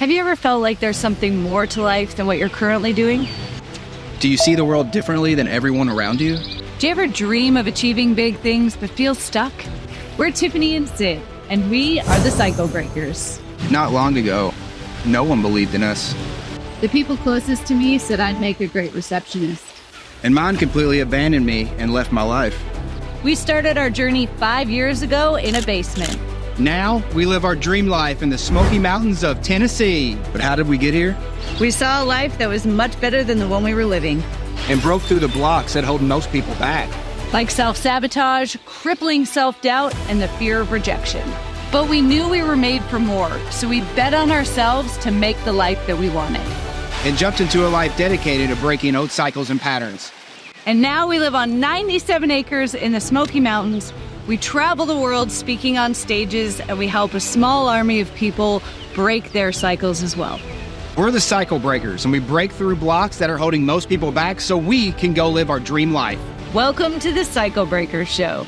Have you ever felt like there's something more to life than what you're currently doing? Do you see the world differently than everyone around you? Do you ever dream of achieving big things but feel stuck? We're Tiffany and Sid, and we are the Cycle Breakers. Not long ago, no one believed in us. The people closest to me said I'd make a great receptionist. And mine completely abandoned me and left my life. We started our journey 5 years ago in a basement. Now, we live our dream life in the Smoky Mountains of Tennessee. But how did we get here? We saw a life that was much better than the one we were living. And broke through the blocks that hold most people back. Like self-sabotage, crippling self-doubt, and the fear of rejection. But we knew we were made for more, so we bet on ourselves to make the life that we wanted. And jumped into a life dedicated to breaking old cycles and patterns. And now we live on 97 acres in the Smoky Mountains. We travel the world speaking on stages, and we help a small army of people break their cycles as well. We're the Cycle Breakers, and we break through blocks that are holding most people back so we can go live our dream life. Welcome to the Cycle Breakers Show.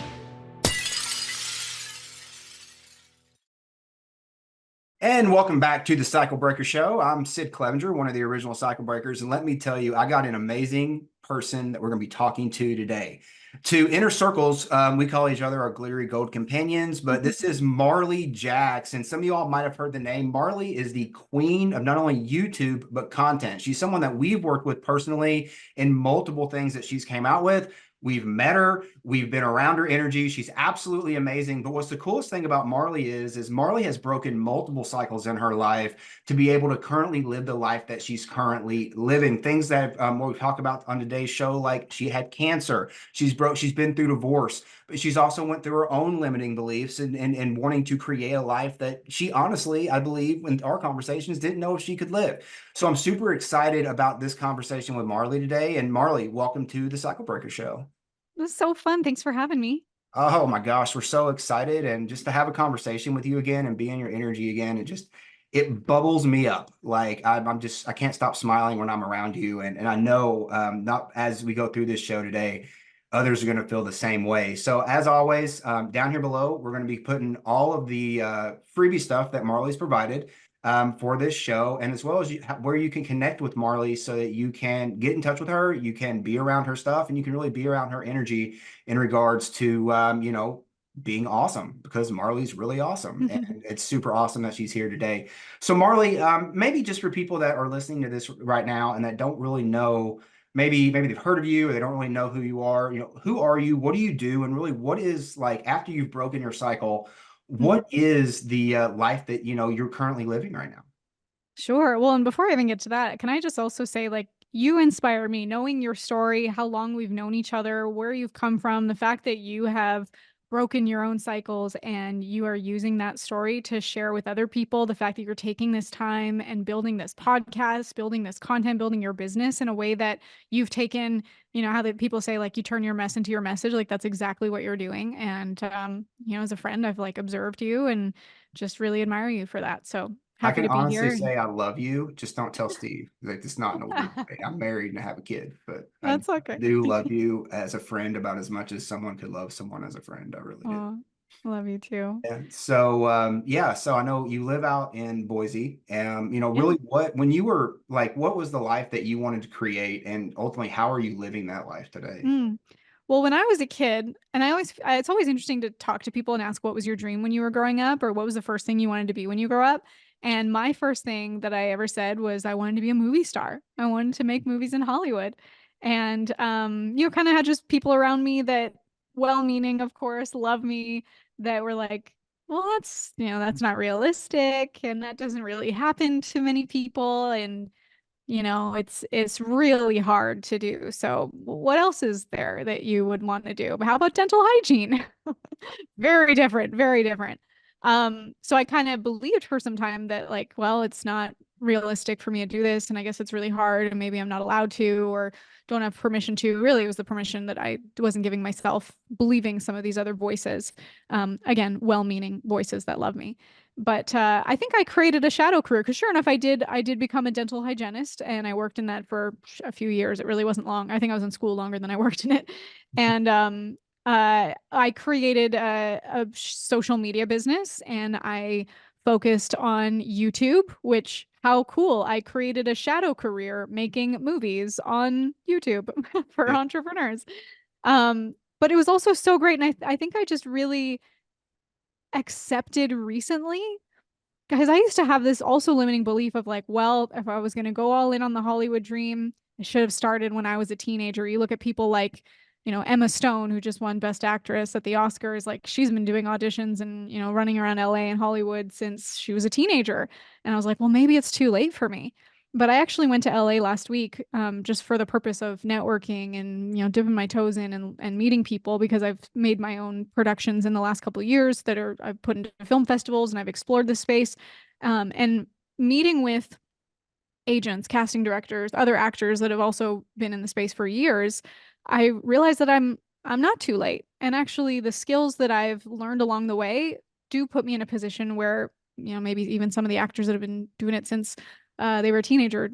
And welcome back to the Cycle Breaker Show. I'm Sid Clevinger, one of the original Cycle Breakers. And let me tell you, I got an amazing person that we're going to be talking to today. To inner circles, we call each other our glittery gold companions, but this is Marley Jaxx. And some of you all might have heard the name. Marley is the queen of not only YouTube, but content. She's someone that we've worked with personally in multiple things that she's came out with. We've met her. We've been around her energy. She's absolutely amazing. But what's the coolest thing about Marley is Marley has broken multiple cycles in her life to be able to currently live the life that she's currently living. Things that we talk about on today's show, like she had cancer. She's been through divorce, but she's also went through her own limiting beliefs and wanting to create a life that she honestly, I believe, in our conversations, didn't know if she could live. So I'm super excited about this conversation with Marley today. And Marley, welcome to the Cycle Breaker Show. It was so fun. Thanks for having me. Oh my gosh, we're so excited. And just to have a conversation with you again and be in your energy again, it bubbles me up. Like I can't stop smiling when I'm around you. And I know not as we go through this show today, others are going to feel the same way. So as always, down here below, we're going to be putting all of the freebie stuff that Marley's provided for this show, and as well as where you can connect with Marley so that you can get in touch with her, you can be around her stuff, and you can really be around her energy in regards to, being awesome, because Marley's really awesome. And it's super awesome that she's here today. So Marley, maybe just for people that are listening to this right now and that don't really know, maybe they've heard of you or they don't really know who you are, who are you? What do you do? And really, what is, like, after you've broken your cycle, what is the life that, you're currently living right now? Sure. Well, and before I even get to that, can I just also say, like, you inspire me, knowing your story, how long we've known each other, where you've come from, the fact that you have broken your own cycles and you are using that story to share with other people, the fact that you're taking this time and building this podcast, building this content, building your business in a way that you've taken, how the people say, like, you turn your mess into your message, like that's exactly what you're doing. And, as a friend, I've like observed you and just really admire you for that. So I happy can to be honestly here. say I love you. Just don't tell Steve. Like, it's not in a weird way. I'm married and I have a kid, but That's I okay. do love you as a friend about as much as someone could love someone as a friend. I really do. Aw, love you too. And so, so I know you live out in Boise. Yeah. Really, when you were like, what was the life that you wanted to create, and ultimately, how are you living that life today? Well, when I was a kid, and it's always interesting to talk to people and ask, what was your dream when you were growing up, or what was the first thing you wanted to be when you grow up? And my first thing that I ever said was I wanted to be a movie star. I wanted to make movies in Hollywood. And, kind of had just people around me that, well-meaning, of course, love me, that were like, well, that's not realistic. And that doesn't really happen to many people. And, it's really hard to do. So what else is there that you would want to do? How about dental hygiene? Very different, very different. So I kind of believed for some time that, like, well, it's not realistic for me to do this, and I guess it's really hard, and maybe I'm not allowed to or don't have permission to. Really, it was the permission that I wasn't giving myself, believing some of these other voices. Again, well-meaning voices that love me. But I think I created a shadow career, because sure enough, I did become a dental hygienist, and I worked in that for a few years. It really wasn't long. I think I was in school longer than I worked in it. And I created a social media business, and I focused on YouTube, which how cool. I created a shadow career making movies on YouTube for Yeah. entrepreneurs. But it was also so great. And I think I just really accepted recently because I used to have this also limiting belief of like, well, if I was going to go all in on the Hollywood dream, I should have started when I was a teenager. You look at people like, Emma Stone, who just won Best Actress at the Oscars. Like she's been doing auditions and, running around LA and Hollywood since she was a teenager. And I was like, well, maybe it's too late for me. But I actually went to LA last week, just for the purpose of networking and, dipping my toes in and meeting people because I've made my own productions in the last couple of years that I've put into film festivals and I've explored this space. And meeting with agents, casting directors, other actors that have also been in the space for years, I realized that I'm not too late. And actually the skills that I've learned along the way do put me in a position where, maybe even some of the actors that have been doing it since they were a teenager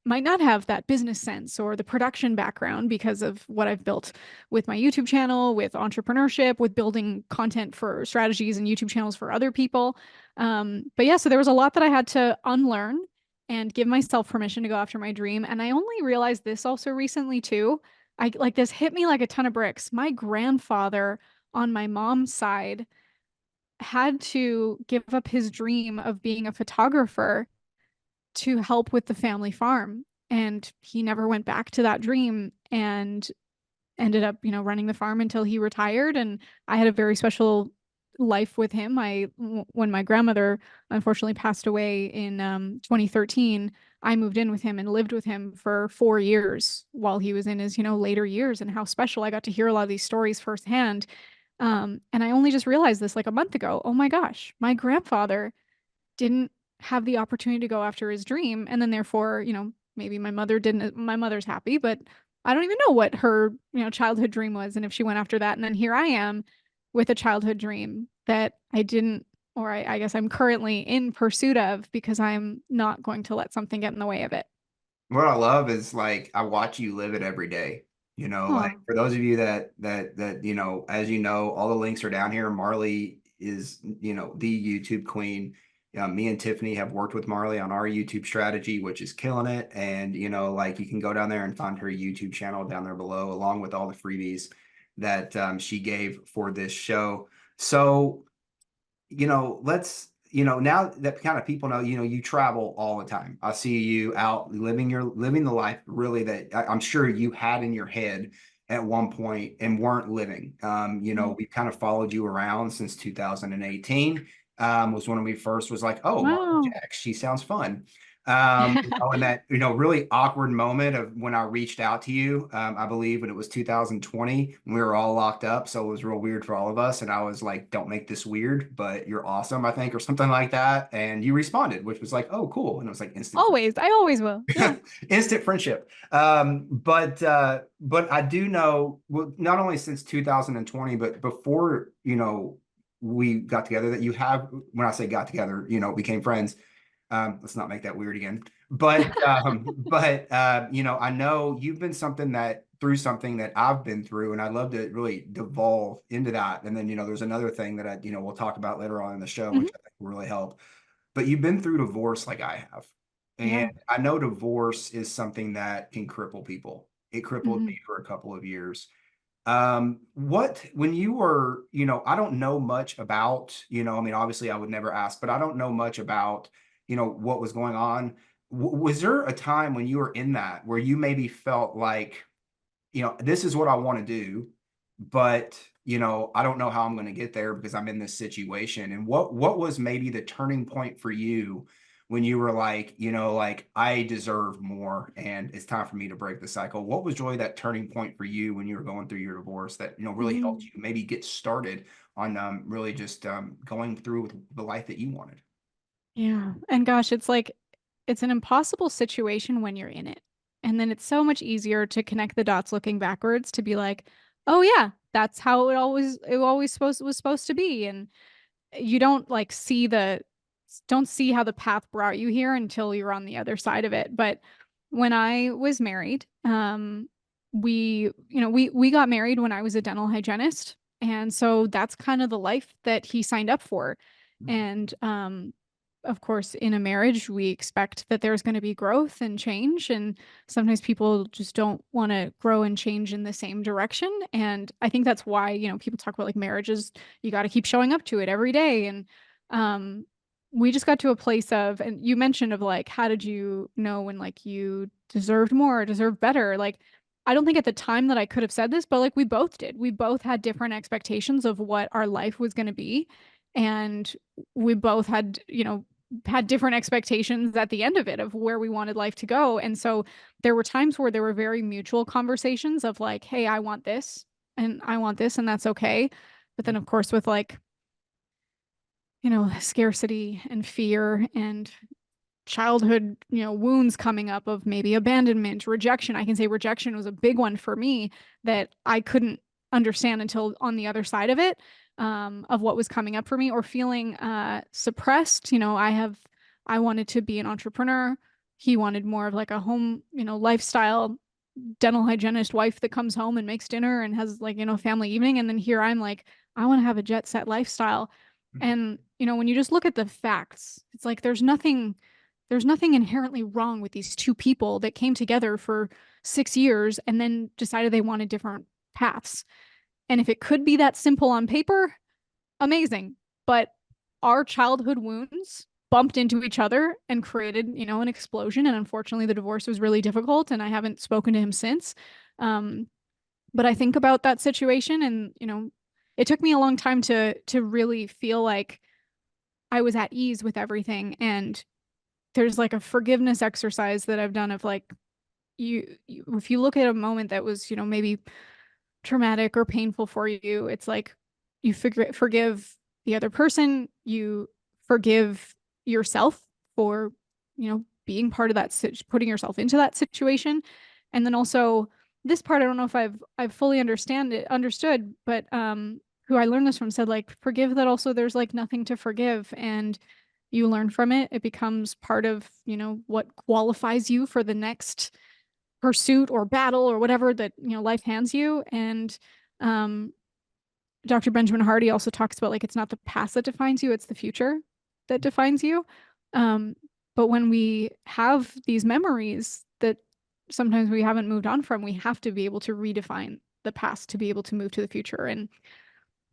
might not have that business sense or the production background because of what I've built with my YouTube channel, with entrepreneurship, with building content for strategies and YouTube channels for other people. But yeah, so there was a lot that I had to unlearn and give myself permission to go after my dream. And I only realized this also recently too. I like this hit me like a ton of bricks. My grandfather on my mom's side had to give up his dream of being a photographer to help with the family farm. And he never went back to that dream and ended up, running the farm until he retired. And I had a very special life with him. When my grandmother unfortunately passed away in 2013, I moved in with him and lived with him for 4 years while he was in his, later years, and how special. I got to hear a lot of these stories firsthand. And I only just realized this like a month ago. Oh my gosh, my grandfather didn't have the opportunity to go after his dream. And then therefore, maybe my mother didn't, my mother's happy, but I don't even know what her, childhood dream was. And if she went after that, and then here I am with a childhood dream that I didn't, or I guess I'm currently in pursuit of because I'm not going to let something get in the way of it. What I love is like I watch you live it every day. Like Oh, for those of you that as you know, all the links are down here. Marley is, the YouTube queen. Me and Tiffany have worked with Marley on our YouTube strategy, which is killing it. And like you can go down there and find her YouTube channel down there below, along with all the freebies that she gave for this show. So let's, now that kind of people know, you travel all the time. I see you out living the life really that I'm sure you had in your head at one point and weren't living. mhm. We've kind of followed you around since 2018. Was when we first was like, oh, Marley Wow. Jaxx, she sounds fun. And that, really awkward moment of when I reached out to you, I believe when it was 2020, we were all locked up. So it was real weird for all of us. And I was like, don't make this weird, but you're awesome, I think, or something like that. And you responded, which was like, oh, cool. And it was like instant, Always. I always will. Yeah. instant friendship. But I do know, well, not only since 2020, but before, we got together that you have, when I say got together, became friends. Let's not make that weird again. But I know you've been something that through something that I've been through, and I'd love to really devolve into that. And then, there's another thing that we'll talk about later on in the show, which Mhm. I think will really help. But you've been through divorce like I have. Yeah. And I know divorce is something that can cripple people. It crippled Mhm. me for a couple of years. When you were, I don't know much about, I mean, obviously I would never ask, but I don't know much about, what was going on. Was there a time when you were in that where you maybe felt like, this is what I want to do, but, I don't know how I'm going to get there because I'm in this situation. And what was maybe the turning point for you when you were like, like I deserve more and it's time for me to break the cycle? What was really that turning point for you when you were going through your divorce that, really helped Mhm. you maybe get started on really just going through with the life that you wanted? Yeah. And gosh, it's like it's an impossible situation when you're in it. And then it's so much easier to connect the dots looking backwards to be like, "Oh yeah, that's how it always was supposed to be." And you don't like don't see how the path brought you here until you're on the other side of it. But when I was married, we got married when I was a dental hygienist. And so that's kind of the life that he signed up for. And of course, in a marriage, we expect that there's going to be growth and change. And sometimes people just don't want to grow and change in the same direction. And I think that's why, people talk about like marriages, you got to keep showing up to it every day. And we just got to a place of, and you mentioned of like, how did you know when like you deserved more, deserved better? Like, I don't think at the time that I could have said this, but like we both did. We both had different expectations of what our life was going to be. And we both had, had different expectations at the end of it of where we wanted life to go. And so there were times where there were very mutual conversations of like, hey, I want this and I want this, and that's okay. But then, of course, with like, scarcity and fear and childhood, wounds coming up of maybe abandonment, rejection. I can say rejection was a big one for me that I couldn't understand until on the other side of it, of what was coming up for me, or feeling suppressed. I wanted to be an entrepreneur. He wanted more of like a home, lifestyle dental hygienist wife that comes home and makes dinner and has like, family evening. And then here I'm like, I want to have a jet set lifestyle. And, when you just look at the facts, it's like there's nothing inherently wrong with these two people that came together for 6 years and then decided they wanted different paths. And if it could be that simple on paper, amazing. But our childhood wounds bumped into each other and created, an explosion. And unfortunately, the divorce was really difficult, and I haven't spoken to him since. But I think about that situation, and, it took me a long time to really feel like I was at ease with everything. And there's like a forgiveness exercise that I've done of like, if you look at a moment that was, maybe traumatic or painful for you, it's like you forgive the other person, you forgive yourself for, being part of that, putting yourself into that situation. And then also this part, I don't know if I've fully understood, but who I learned this from said like, forgive that also there's like nothing to forgive, and you learn from it. It becomes part of, what qualifies you for the next pursuit or battle or whatever that, life hands you. And Dr. Benjamin Hardy also talks about like, it's not the past that defines you, it's the future that defines you. But when we have these memories that sometimes we haven't moved on from, we have to be able to redefine the past to be able to move to the future. And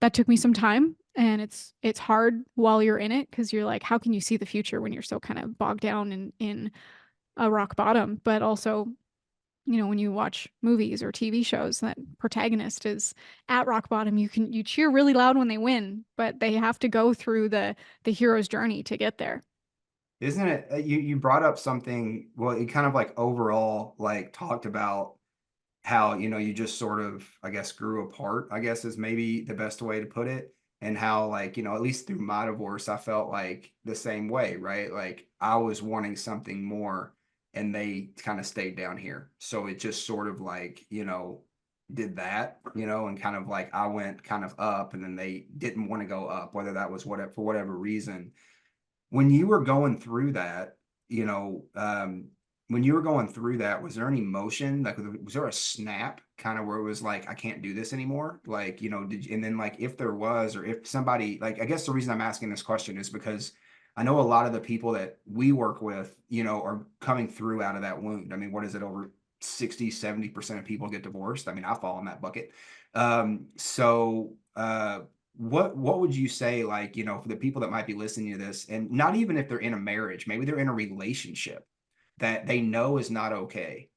that took me some time, and it's hard while you're in it, because you're like, how can you see the future when you're so kind of bogged down in a rock bottom? But also, when you watch movies or TV shows, that protagonist is at rock bottom, you cheer really loud when they win, but they have to go through the hero's journey to get there. Isn't it? You brought up something. Well, you kind of like overall like talked about how, you just sort of, I guess, grew apart, I guess is maybe the best way to put it. And how like, at least through my divorce, I felt like the same way, right? Like I was wanting something more and they kind of stayed down here. So it just sort of like, did that, and kind of like I went kind of up and then they didn't want to go up, whether that was for whatever reason. When you were going through that, when you were going through that, was there any emotion? Like, was there a snap kind of where it was like, I can't do this anymore? Like, and then like, if there was, or if somebody, like, I guess the reason I'm asking this question is because I know a lot of the people that we work with, are coming through out of that wound. I mean, what is it? Over 60-70% of people get divorced. I mean, I fall in that bucket. What would you say, like, for the people that might be listening to this, and not even if they're in a marriage, maybe they're in a relationship that they know is not okay,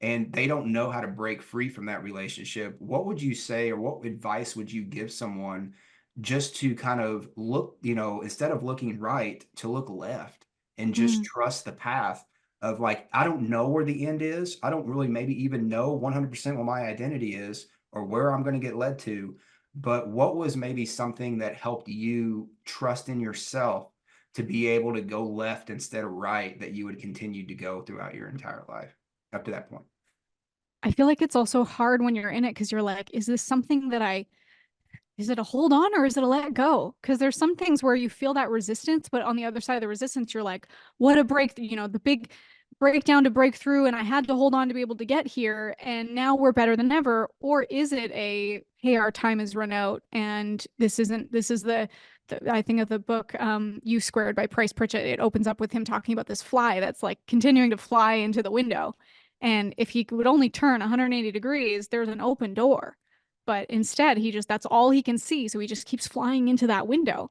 and they don't know how to break free from that relationship, what would you say, or what advice would you give someone just to kind of look, instead of looking right, to look left and just trust the path of like, I don't know where the end is. I don't really maybe even know 100% what my identity is or where I'm going to get led to. But what was maybe something that helped you trust in yourself to be able to go left instead of right, that you would continue to go throughout your entire life up to that point? I feel like it's also hard when you're in it, because you're like, is this something that is it a hold on or is it a let go? Because there's some things where you feel that resistance, but on the other side of the resistance, you're like, what a break, the big breakdown to break through, and I had to hold on to be able to get here, and now we're better than ever? Or is it hey, our time is run out, and this is I think of the book U Squared by Price Pritchett. It opens up with him talking about this fly that's like continuing to fly into the window. And if he would only turn 180 degrees, there's an open door. But instead, that's all he can see. So he just keeps flying into that window.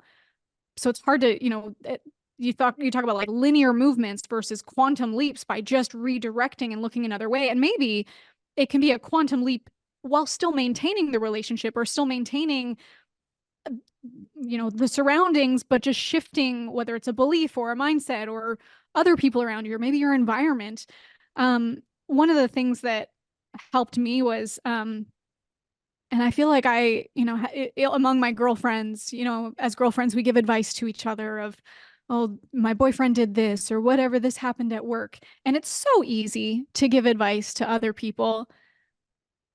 So it's hard to, you talk about like linear movements versus quantum leaps by just redirecting and looking another way. And maybe it can be a quantum leap while still maintaining the relationship or still maintaining the surroundings, but just shifting, whether it's a belief or a mindset or other people around you, or maybe your environment. One of the things that helped me was, and I feel like among my girlfriends, as girlfriends, we give advice to each other of, oh, my boyfriend did this or whatever, this happened at work. And it's so easy to give advice to other people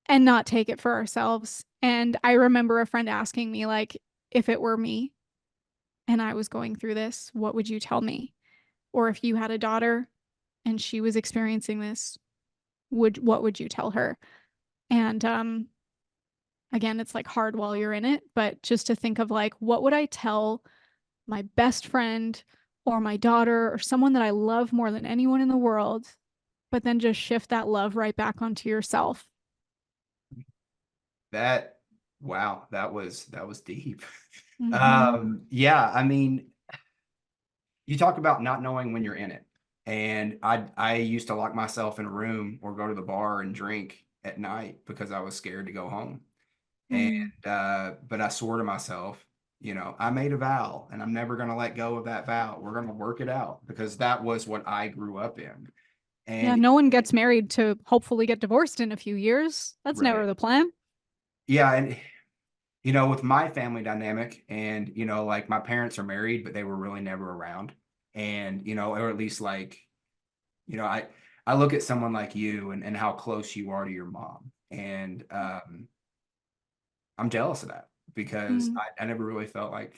and not take it for ourselves. And I remember a friend asking me, like, if it were me and I was going through this, what would you tell me? Or if you had a daughter and she was experiencing this, what would you tell her? And again, it's like hard while you're in it, but just to think of like, what would I tell my best friend or my daughter or someone that I love more than anyone in the world, but then just shift that love right back onto yourself. Wow, that was deep. Mm-hmm. Yeah, I mean, you talk about not knowing when you're in it. And I used to lock myself in a room or go to the bar and drink at night because I was scared to go home. And but I swore to myself, I made a vow and I'm never going to let go of that vow. We're going to work it out because that was what I grew up in. Yeah, And no one gets married to hopefully get divorced in a few years. That's right. never the plan. Yeah, and with my family dynamic and like my parents are married, but they were really never around. And or at least like, I look at someone like you and how close you are to your mom. And I'm jealous of that because I never really felt like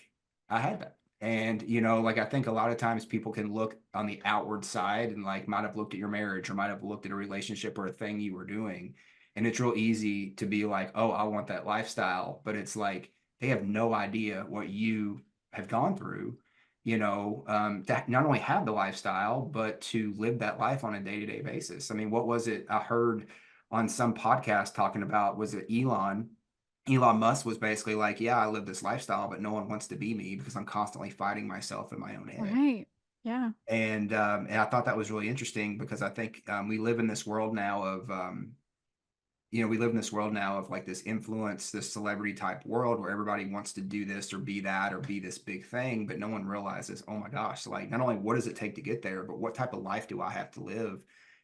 I had that. And, like I think a lot of times people can look on the outward side and like might have looked at your marriage or might have looked at a relationship or a thing you were doing. And it's real easy to be like, oh, I want that lifestyle. But it's like they have no idea what you have gone through, to not only have the lifestyle, but to live that life on a day-to-day basis. I mean, what was it I heard on some podcast talking about? Was it Elon Musk was basically like, yeah, I live this lifestyle, but no one wants to be me because I'm constantly fighting myself in my own head. Right. Yeah. And I thought that was really interesting because I think we live in this world now of, like this influence, this celebrity type world where everybody wants to do this or be that or be this big thing, but no one realizes, oh my gosh, like not only what does it take to get there, but what type of life do I have to live?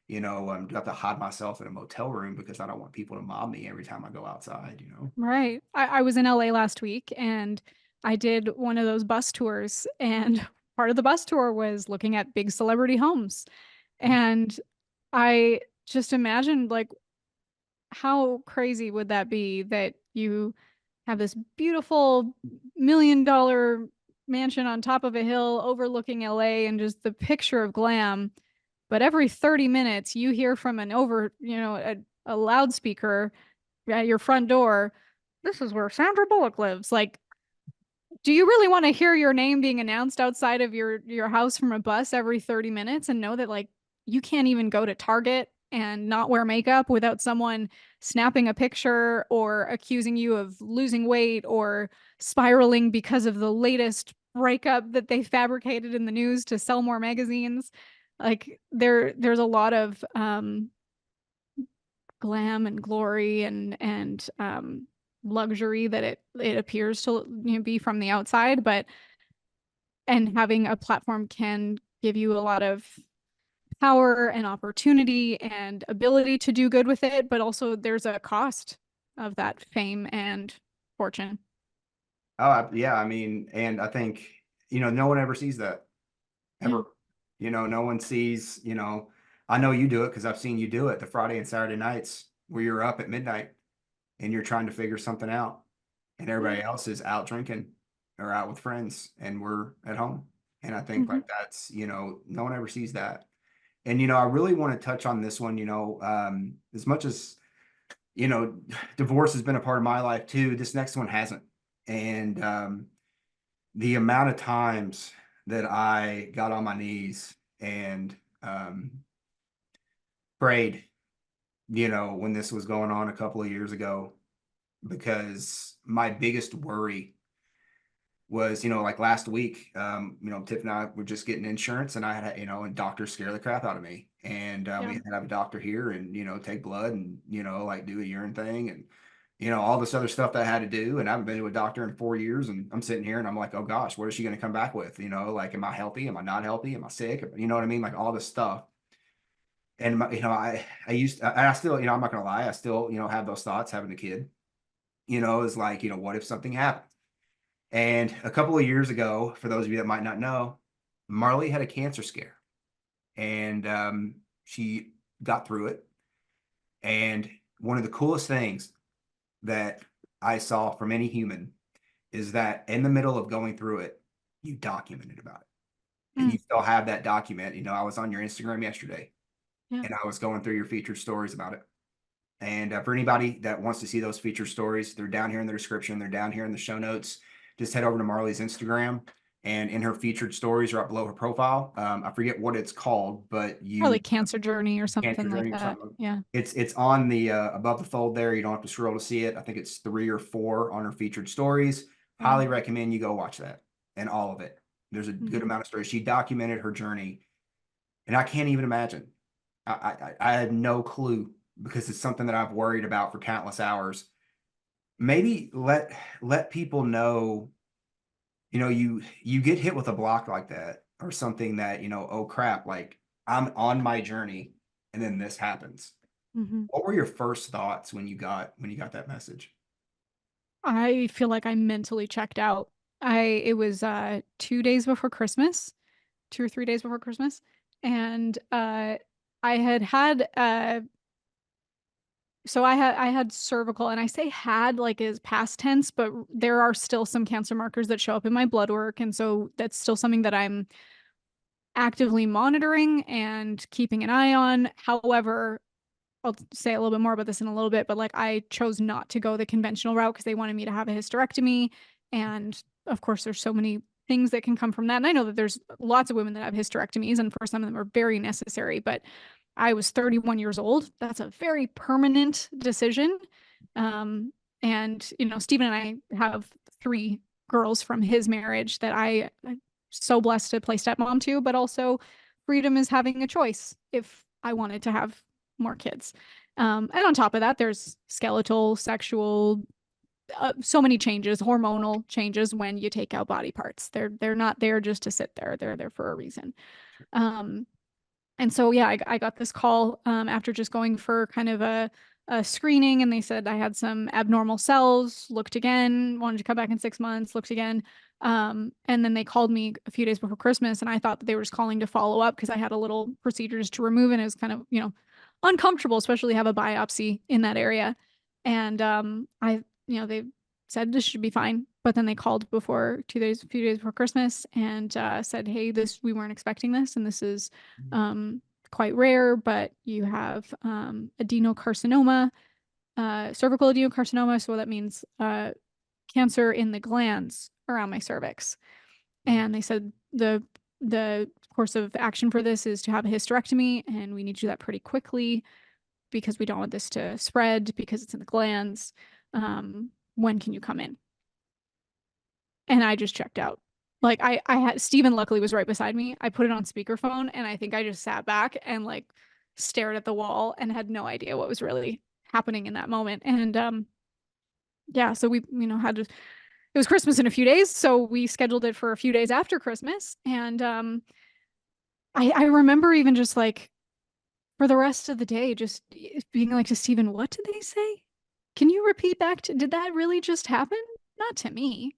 Do I have to hide myself in a motel room because I don't want people to mob me every time I go outside, Right. I was in LA last week and I did one of those bus tours, and part of the bus tour was looking at big celebrity homes. And I just imagined, like, how crazy would that be that you have this beautiful $1 million mansion on top of a hill overlooking LA and just the picture of glam. But every 30 minutes you hear from a loudspeaker at your front door, this is where Sandra Bullock lives. Like, do you really want to hear your name being announced outside of your house from a bus every 30 minutes and know that like you can't even go to Target and not wear makeup without someone snapping a picture or accusing you of losing weight or spiraling because of the latest breakup that they fabricated in the news to sell more magazines? Like there's a lot of glam and glory and luxury that it appears to be from the outside, and having a platform can give you a lot of power and opportunity and ability to do good with it, but also there's a cost of that fame and fortune. Oh, yeah. I mean, and I think, no one ever sees that ever. No one sees, I know you do it because I've seen you do it the Friday and Saturday nights where you're up at midnight and you're trying to figure something out and everybody else is out drinking or out with friends and we're at home. And I think like that's, no one ever sees that. And, I really want to touch on this one, as much as, divorce has been a part of my life too, this next one hasn't. And the amount of times that I got on my knees and prayed, when this was going on a couple of years ago, because my biggest worry was, like last week, Tiff and I were just getting insurance, and I had, and doctors scare the crap out of me. And we Yeah. had to have a doctor here and, take blood and, like do a urine thing and, all this other stuff that I had to do. And I haven't been to a doctor in 4 years. And I'm sitting here and I'm like, oh gosh, what is she going to come back with? Like, am I healthy? Am I not healthy? Am I sick? You know what I mean? Like all this stuff. And, I still, I'm not going to lie. I still, have those thoughts having a kid, is like, what if something happened? And a couple of years ago, for those of you that might not know, Marley had a cancer scare, and she got through it. And one of the coolest things that I saw from any human is that in the middle of going through it, you documented about it. And you still have that document. I was on your Instagram yesterday, and I was going through your featured stories about it. And for anybody that wants to see those featured stories, they're down here in the description. They're down here in the show notes. Just head over to Marley's Instagram, and in her featured stories right below her profile, I forget what it's called, but Probably Cancer Journey or something Cancer Journey like or that. something. Yeah. It's on the above the fold there. You don't have to scroll to see it. I think it's 3 or 4 on her featured stories. Highly recommend you go watch that and all of it. There's a good amount of stories. She documented her journey, and I can't even imagine. I had no clue, because it's something that I've worried about for countless hours. Maybe let people know, you get hit with a block like that or something that, oh crap, like I'm on my journey and then this happens. What were your first thoughts when you got that message? I feel like I mentally checked out. It was 2 days before Christmas, 2 or 3 days before Christmas, and I had so I had cervical, and I say had like is past tense, but there are still some cancer markers that show up in my blood work, and so that's still something that I'm actively monitoring and keeping an eye on. However, I'll say a little bit more about this in a little bit, but like I chose not to go the conventional route because they wanted me to have a hysterectomy. And of course, there's so many things that can come from that. And I know that there's lots of women that have hysterectomies, and for some of them are very necessary, but I was 31 years old. That's a very permanent decision. And, Stephen and I have 3 girls from his marriage that I'm so blessed to play stepmom to, but also freedom is having a choice if I wanted to have more kids. And on top of that, there's skeletal, sexual, so many changes, hormonal changes when you take out body parts. They're not there just to sit there. They're there for a reason. And so, yeah, I got this call after just going for kind of a screening, and they said I had some abnormal cells, looked again, wanted to come back in 6 months, looked again. And then they called me a few days before Christmas, and I thought that they were just calling to follow up because I had a little procedures to remove, and it was kind of, uncomfortable, especially have a biopsy in that area. And they said this should be fine. But then they called before a few days before Christmas, and said, hey, we weren't expecting this, and this is quite rare, but you have adenocarcinoma, cervical adenocarcinoma. So that means cancer in the glands around my cervix. And they said the course of action for this is to have a hysterectomy, and we need to do that pretty quickly because we don't want this to spread because it's in the glands. When can you come in? And I just checked out. Like I had Steven luckily was right beside me. I put it on speakerphone, and I think I just sat back and like stared at the wall and had no idea what was really happening in that moment. And yeah, so we had to, it was Christmas in a few days, so we scheduled it for a few days after Christmas. And I remember even just like for the rest of the day just being like to Steven, what did they say? Can you repeat back to, did that really just happen? Not to me.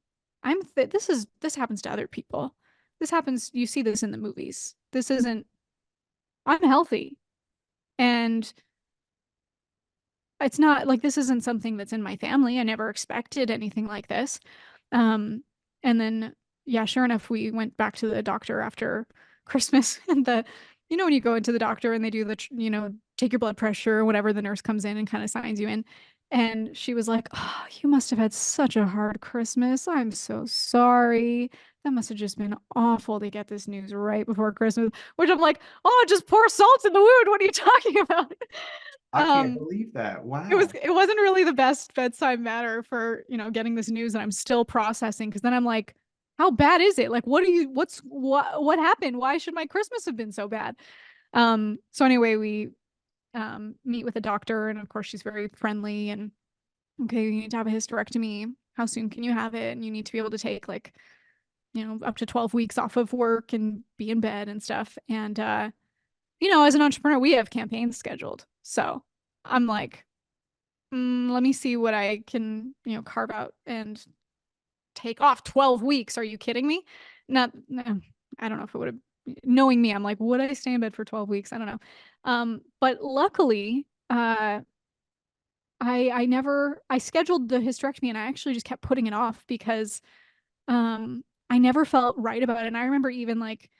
This happens to other people. This happens, you see this in the movies. This isn't, I'm healthy. And it's not like this isn't something that's in my family. I never expected anything like this. And then, yeah, sure enough, we went back to the doctor after Christmas, and when you go into the doctor and they do take your blood pressure or whatever, the nurse comes in and kind of signs you in. And she was like, oh, you must have had such a hard Christmas. I'm so sorry. that must have just been awful to get this news right before Christmas, which I'm like, oh, just pour salt in the wound. What are you talking about? I can't believe that. Wow. It wasn't really the best bedside manner for, getting this news, and I'm still processing, because then I'm like, how bad is it? Like, what happened? Why should my Christmas have been so bad? So anyway, we meet with a doctor, and of course she's very friendly, and okay, you need to have a hysterectomy. How soon can you have it? And you need to be able to take like, up to 12 weeks off of work and be in bed and stuff. And as an entrepreneur, we have campaigns scheduled. So I'm like, let me see what I can, carve out and take off 12 weeks. Are you kidding me? No, I don't know if it would have, knowing me, I'm like, would I stay in bed for 12 weeks? I don't know. But luckily, I scheduled the hysterectomy, and I actually just kept putting it off because I never felt right about it. And I remember even like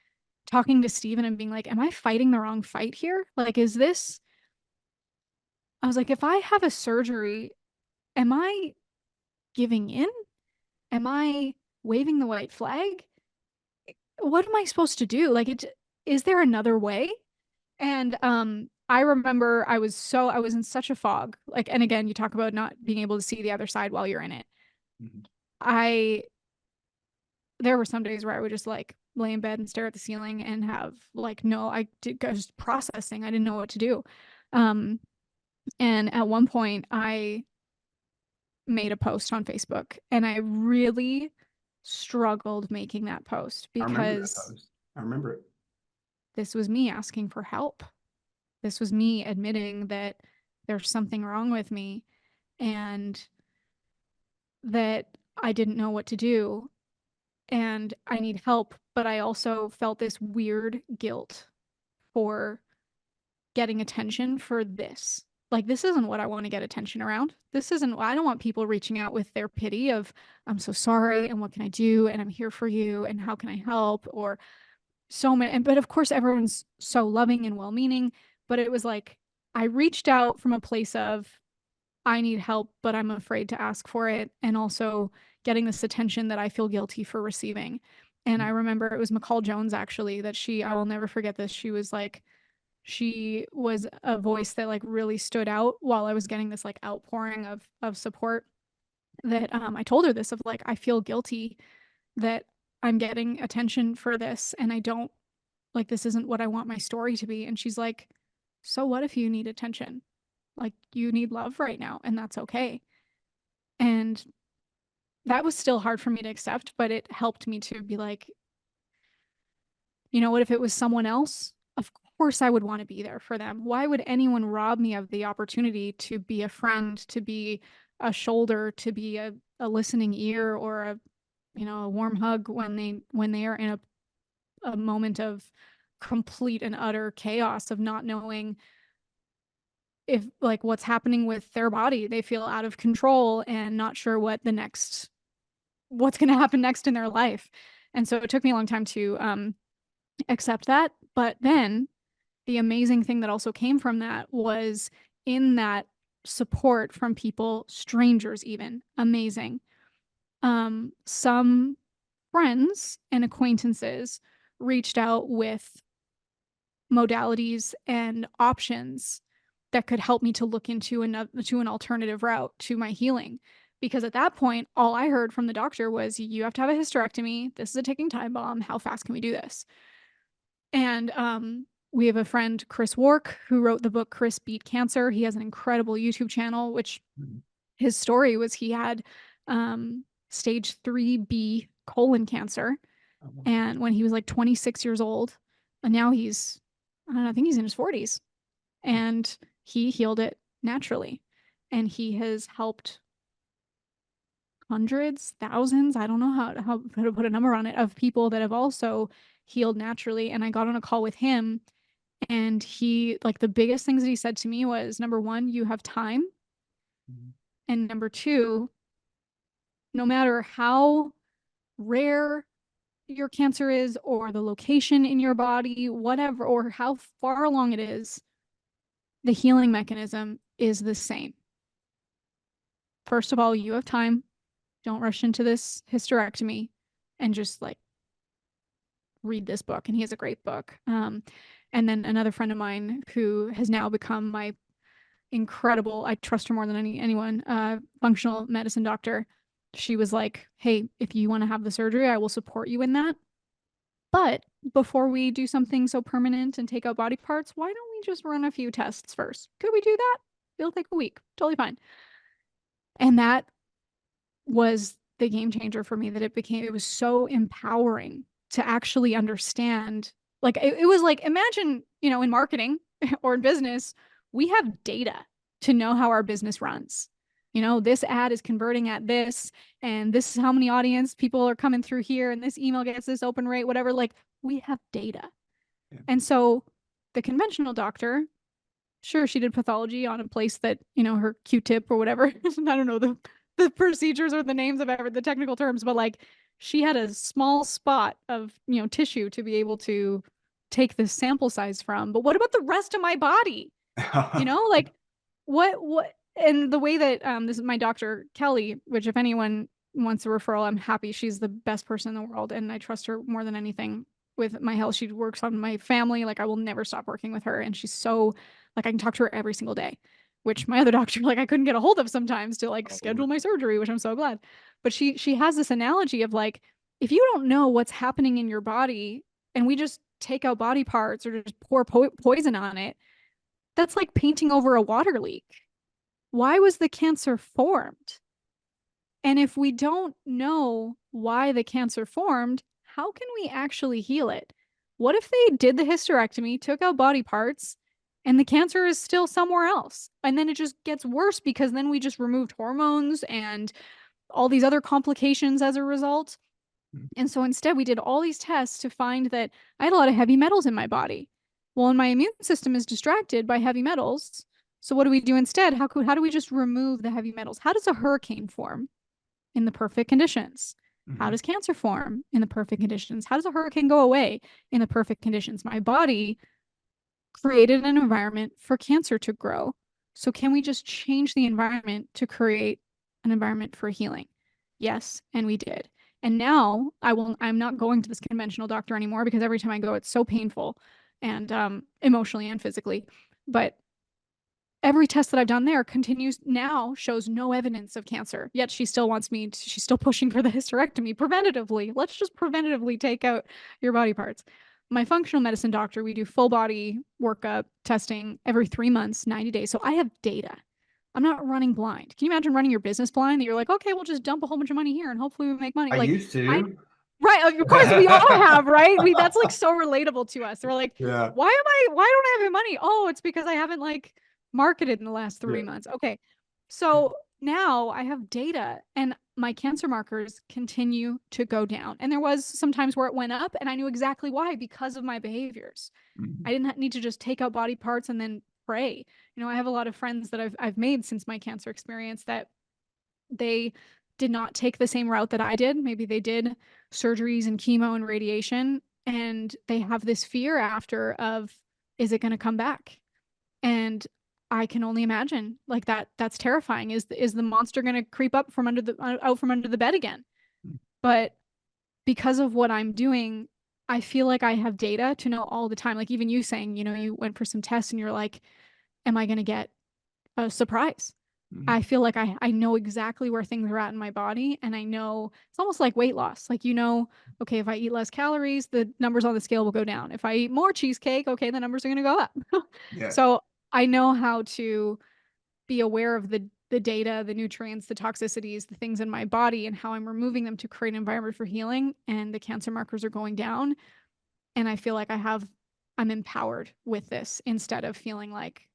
talking to Steven and being like, am I fighting the wrong fight here? Like, I was like, if I have a surgery, am I giving in? Am I waving the white flag? What am I supposed to do? Like, is there another way? And I remember I was in such a fog. Like, and again, you talk about not being able to see the other side while you're in it. Mhm. There were some days where I would just like lay in bed and stare at the ceiling and have like, I was processing. I didn't know what to do. And at one point I made a post on Facebook, and I really struggled making that post I remember that because post. I remember it. this was me asking for help. This was me admitting that there's something wrong with me and that I didn't know what to do and I need help. But I also felt this weird guilt for getting attention for this. Like, this isn't what I want to get attention around. I don't want people reaching out with their pity of, I'm so sorry, and what can I do? And I'm here for you, and how can I help? Or so many. But of course, everyone's so loving and well-meaning. But it was like, I reached out from a place of, I need help, but I'm afraid to ask for it. And also getting this attention that I feel guilty for receiving. And I remember it was McCall Jones, actually, that I will never forget this. She was a voice that like really stood out while I was getting this like outpouring of support, that I told her this of like, I feel guilty that I'm getting attention for this, and I don't, like, this isn't what I want my story to be. And she's like, so what if you need attention? Like, you need love right now, and that's okay. And that was still hard for me to accept, but it helped me to be like, what if it was someone else? Of course I would want to be there for them. Why would anyone rob me of the opportunity to be a friend, to be a shoulder, to be a listening ear, or a warm hug when they are in a moment of complete and utter chaos of not knowing if like what's happening with their body. They feel out of control and not sure what's going to happen next in their life. And so it took me a long time to accept that. But then the amazing thing that also came from that was, in that support from people, strangers even, amazing. Some friends and acquaintances reached out with modalities and options that could help me to look into an alternative route to my healing. Because at that point, all I heard from the doctor was, you have to have a hysterectomy. This is a ticking time bomb. How fast can we do this? And we have a friend, Chris Wark, who wrote the book Chris Beat Cancer. He has an incredible YouTube channel, which his story was he had stage 3B colon cancer. And when he was like 26 years old, and now he's, I don't know, I think he's in his 40s, and he healed it naturally. And he has helped hundreds, thousands, I don't know how to put a number on it, of people that have also healed naturally. And I got on a call with him, and he, like, the biggest things that he said to me was, number one, you have time. And number two, no matter how rare your cancer is, or the location in your body, whatever, or how far along it is, the healing mechanism is the same. First of all, you have time. Don't rush into this hysterectomy, and just like read this book. And he has a great book. And then another friend of mine who has now become my incredible, I trust her more than anyone, functional medicine doctor. She was like, hey, if you want to have the surgery, I will support you in that. But before we do something so permanent and take out body parts, why don't we just run a few tests first? Could we do that? It'll take a week. Totally fine. And that was the game changer for me, that it was so empowering to actually understand. Like it was like, imagine, in marketing or in business, we have data to know how our business runs. This ad is converting at this, and this is how many audience people are coming through here, and this email gets this open rate, whatever. Like, we have data. Yeah. And so the conventional doctor, sure, she did pathology on a place that, her Q-tip or whatever. I don't know the procedures or the names of the technical terms, but like she had a small spot of, tissue to be able to take the sample size from. But what about the rest of my body? Like what and the way that this is my doctor Kelly, which if anyone wants a referral, I'm happy. She's the best person in the world, and I trust her more than anything with my health. She works on my family. Like, I will never stop working with her, and she's so, like, I can talk to her every single day, which my other doctor, like, I couldn't get a hold of sometimes to like schedule my surgery, which I'm so glad. But she has this analogy of like, if you don't know what's happening in your body and we just take out body parts or just pour poison on it, that's like painting over a water leak. Why was the cancer formed? And if we don't know why the cancer formed, how can we actually heal it? What if they did the hysterectomy, took out body parts, and the cancer is still somewhere else? And then it just gets worse because then we just removed hormones and all these other complications as a result. And so instead we did all these tests to find that I had a lot of heavy metals in my body. Well, and my immune system is distracted by heavy metals. So what do we do instead? How do we just remove the heavy metals? How does a hurricane form? In the perfect conditions. Mm-hmm. How does cancer form? In the perfect conditions. How does a hurricane go away? In the perfect conditions. My body created an environment for cancer to grow. So can we just change the environment to create an environment for healing? Yes, and we did. And now I'm not going to this conventional doctor anymore because every time I go, it's so painful, and emotionally and physically. But every test that I've done there shows no evidence of cancer. Yet she still wants she's still pushing for the hysterectomy preventatively. Let's just preventatively take out your body parts. My functional medicine doctor, we do full body workup testing every 3 months, 90 days. So I have data. I'm not running blind. Can you imagine running your business blind? That you're like, okay, we'll just dump a whole bunch of money here and hopefully we make money. I used to. Right. Of course we all have, right? That's like so relatable to us. They're like, yeah. Why don't I have any money? Oh, it's because I haven't like marketed in the last 3 months. Okay. So now I have data and my cancer markers continue to go down. And there was some times where it went up and I knew exactly why, because of my behaviors. Mm-hmm. I didn't need to just take out body parts and then pray. I have a lot of friends that I've made since my cancer experience that they did not take the same route that I did. Maybe they did surgeries and chemo and radiation, and they have this fear after of, is it going to come back? And I can only imagine, like, that's terrifying. Is the monster going to creep up out from under the bed again? But because of what I'm doing, I feel like I have data to know all the time. Like even you saying, you went for some tests and you're like, am I going to get a surprise? Mm-hmm. I feel like I know exactly where things are at in my body. And I know it's almost like weight loss. Like, okay, if I eat less calories, the numbers on the scale will go down. If I eat more cheesecake, okay, the numbers are going to go up. Yeah. So I know how to be aware of the data, the nutrients, the toxicities, the things in my body, and how I'm removing them to create an environment for healing. And the cancer markers are going down. And I feel like I'm empowered with this instead of feeling like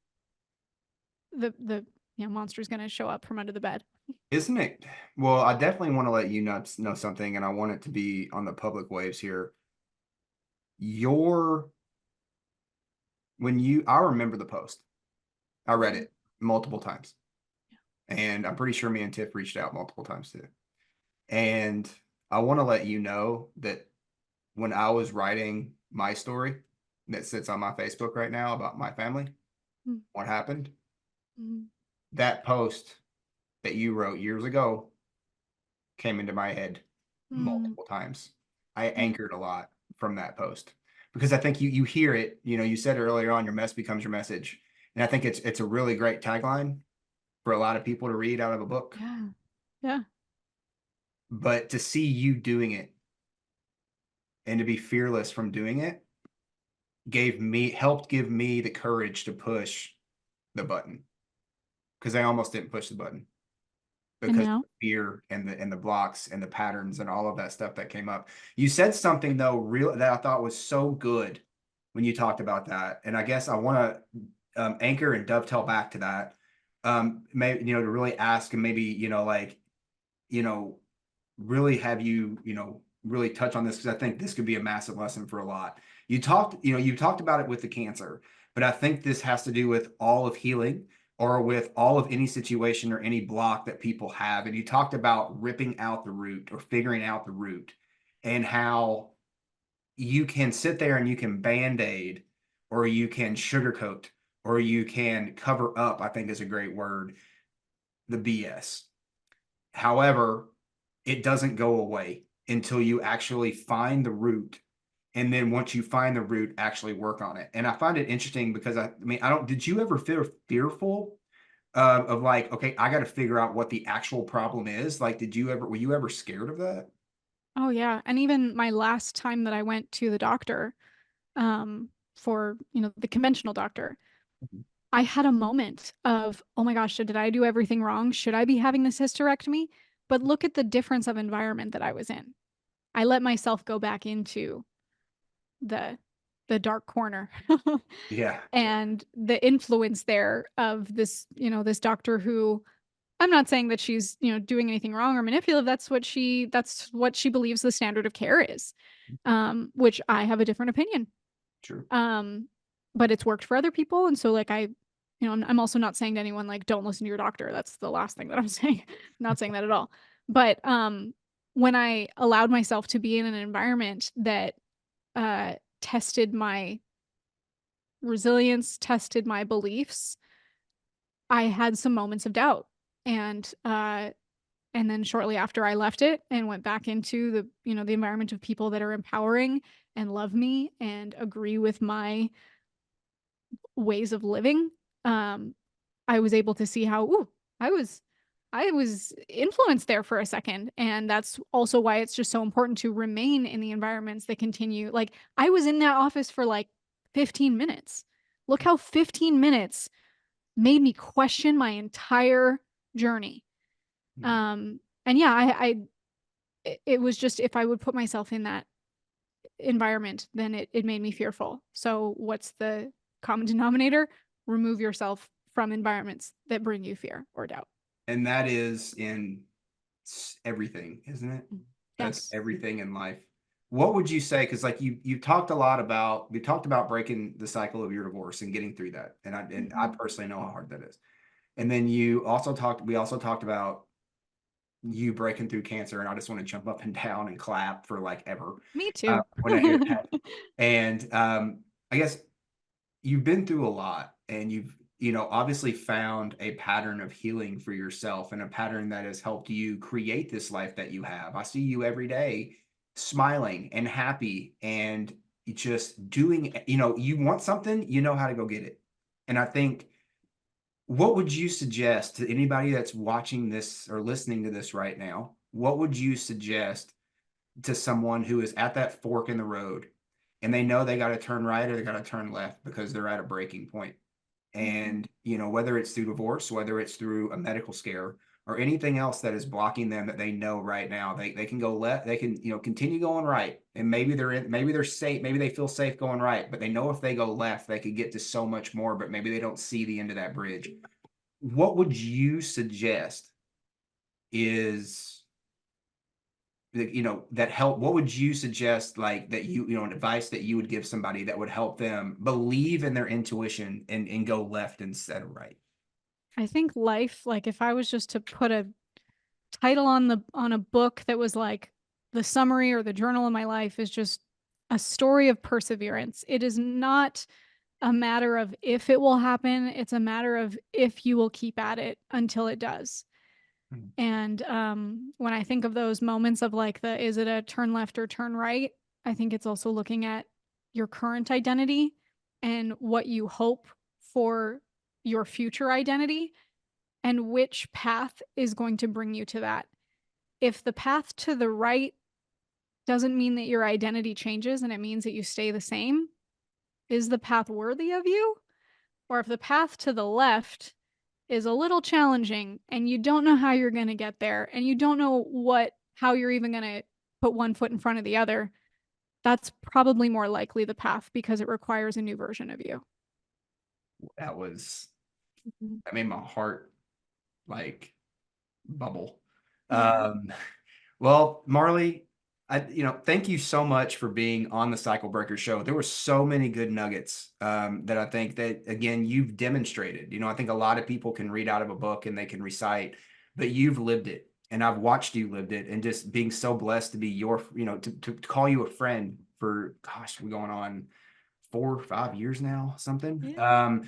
the monster is going to show up from under the bed. Isn't it? Well, I definitely want to let you know something, and I want it to be on the public waves here. I remember the post. I read it multiple times. Yeah. And I'm pretty sure me and Tiff reached out multiple times too. And I want to let you know that when I was writing my story that sits on my Facebook right now about my family, what happened, that post that you wrote years ago came into my head multiple times. I anchored a lot from that post, because I think you hear it, you said earlier on, your mess becomes your message. And I think it's a really great tagline for a lot of people to read out of a book. Yeah. Yeah. But to see you doing it and to be fearless from doing it helped give me the courage to push the button, because I almost didn't push the button And because of now? the fear and the blocks and the patterns and all of that stuff that came up. You said something though that I thought was so good when you talked about that, and I guess I want to anchor and dovetail back to that. Maybe to really ask, and maybe like really have you really touch on this, because I think this could be a massive lesson for a lot. You talked about it with the cancer, but I think this has to do with all of healing, or with all of any situation or any block that people have. And you talked about ripping out the root, or figuring out the root, and how you can sit there and you can band-aid, or you can sugarcoat, or you can cover up, I think is a great word, the BS. However, it doesn't go away until you actually find the root. And then once you find the root, actually work on it. And I find it interesting because did you ever feel fearful of like, okay, I got to figure out what the actual problem is? Like, were you ever scared of that? Oh yeah. And even my last time that I went to the doctor, for, the conventional doctor, I had a moment of, oh my gosh, did I do everything wrong? Should I be having this hysterectomy? But look at the difference of environment that I was in. I let myself go back into the dark corner. Yeah. And the influence there of this, this doctor who, I'm not saying that she's, doing anything wrong or manipulative. That's what she believes the standard of care is. Which I have a different opinion. True. But it's worked for other people. And so like I'm also not saying to anyone like don't listen to your doctor. That's the last thing that I'm saying. I'm not saying that at all. But when I allowed myself to be in an environment that tested my resilience, tested my beliefs, I had some moments of doubt. And then shortly after I left it and went back into the environment of people that are empowering and love me and agree with my ways of living, I was able to see how, I was influenced there for a second. And that's also why it's just so important to remain in the environments that continue. Like I was in that office for like 15 minutes. Look how 15 minutes made me question my entire journey. And yeah, it was just, if I would put myself in that environment, then it made me fearful. So what's the common denominator? Remove yourself from environments that bring you fear or doubt. And that is in everything, isn't it? That's Yes. everything in life. What would you say? Because like you talked a lot about, we talked about breaking the cycle of your divorce and getting through that. And I personally know how hard that is. And then we also talked about you breaking through cancer, and I just want to jump up and down and clap for like ever. Me too. When I hear that. And I guess you've been through a lot, and you've obviously found a pattern of healing for yourself, and a pattern that has helped you create this life that you have. I see you every day smiling and happy, and just doing, you want something, you know how to go get it. And I think, what would you suggest to anybody that's watching this or listening to this right now? What would you suggest to someone who is at that fork in the road, and they know they got to turn right or they got to turn left because they're at a breaking point? And, whether it's through divorce, whether it's through a medical scare, or anything else that is blocking them, that they know right now, they can go left, they can, continue going right. And maybe they're safe, maybe they feel safe going right, but they know if they go left, they could get to so much more, but maybe they don't see the end of that bridge. What would you suggest is, that help? What would you suggest, like, that an advice that you would give somebody that would help them believe in their intuition and go left instead of right? I think life, like if I was just to put a title on a book that was like the summary or the journal of my life, is just a story of perseverance. It is not a matter of if it will happen. It's a matter of if you will keep at it until it does. And when I think of those moments of like is it a turn left or turn right? I think it's also looking at your current identity and what you hope for your future identity and which path is going to bring you to that. If the path to the right doesn't mean that your identity changes and it means that you stay the same, is the path worthy of you? Or if the path to the left is a little challenging and you don't know how you're going to get there and you don't know how you're even going to put one foot in front of the other, that's probably more likely the path because it requires a new version of you. That made my heart like bubble. Yeah. Well, Marley, thank you so much for being on the Cycle Breaker Show. There were so many good nuggets that I think that, again, you've demonstrated. I think a lot of people can read out of a book and they can recite, but you've lived it. And I've watched you lived it, and just being so blessed to be to call you a friend for, gosh, we're going on 4 or 5 years now, something. Yeah.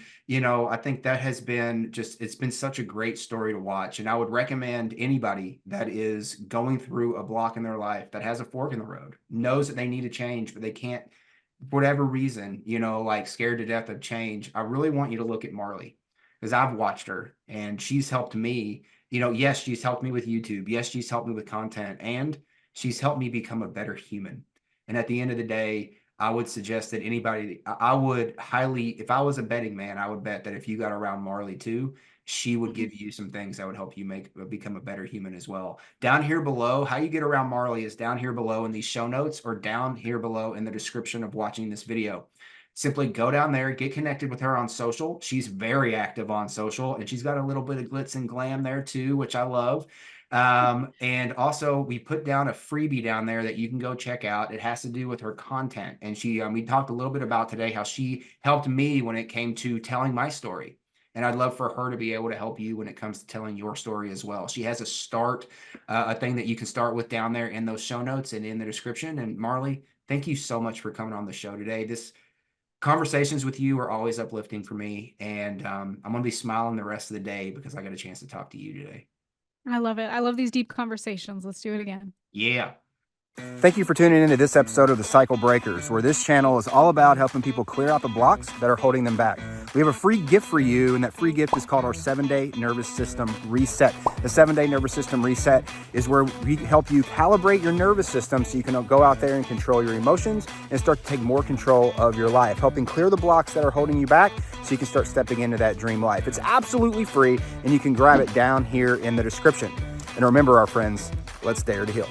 I think that has been it's been such a great story to watch. And I would recommend anybody that is going through a block in their life, that has a fork in the road, knows that they need to change, but they can't, for whatever reason, like scared to death of change. I really want you to look at Marley, because I've watched her and she's helped me. Yes, she's helped me with YouTube. Yes, she's helped me with content, and she's helped me become a better human. And at the end of the day, I would suggest that anybody, I would highly, if I was a betting man, I would bet that if you got around Marley too, she would give you some things that would help you become a better human as well. Down here below, how you get around Marley is down here below in these show notes, or down here below in the description of watching this video. Simply go down there, get connected with her on social. She's very active on social, and she's got a little bit of glitz and glam there too, which I love. And also we put down a freebie down there that you can go check out. It has to do with her content. And we talked a little bit about today how she helped me when it came to telling my story. And I'd love for her to be able to help you when it comes to telling your story as well. She has a thing that you can start with down there in those show notes and in the description. And Marley, thank you so much for coming on the show today. Conversations with you are always uplifting for me. And I'm going to be smiling the rest of the day because I got a chance to talk to you today. I love it. I love these deep conversations. Let's do it again. Yeah. Thank you for tuning into this episode of the Cycle Breakers, where this channel is all about helping people clear out the blocks that are holding them back. We have a free gift for you, and that free gift is called our 7-Day Nervous System Reset. The 7-Day Nervous System Reset is where we help you calibrate your nervous system so you can go out there and control your emotions and start to take more control of your life, helping clear the blocks that are holding you back so you can start stepping into that dream life. It's absolutely free, and you can grab it down here in the description. And remember, our friends, let's dare to heal.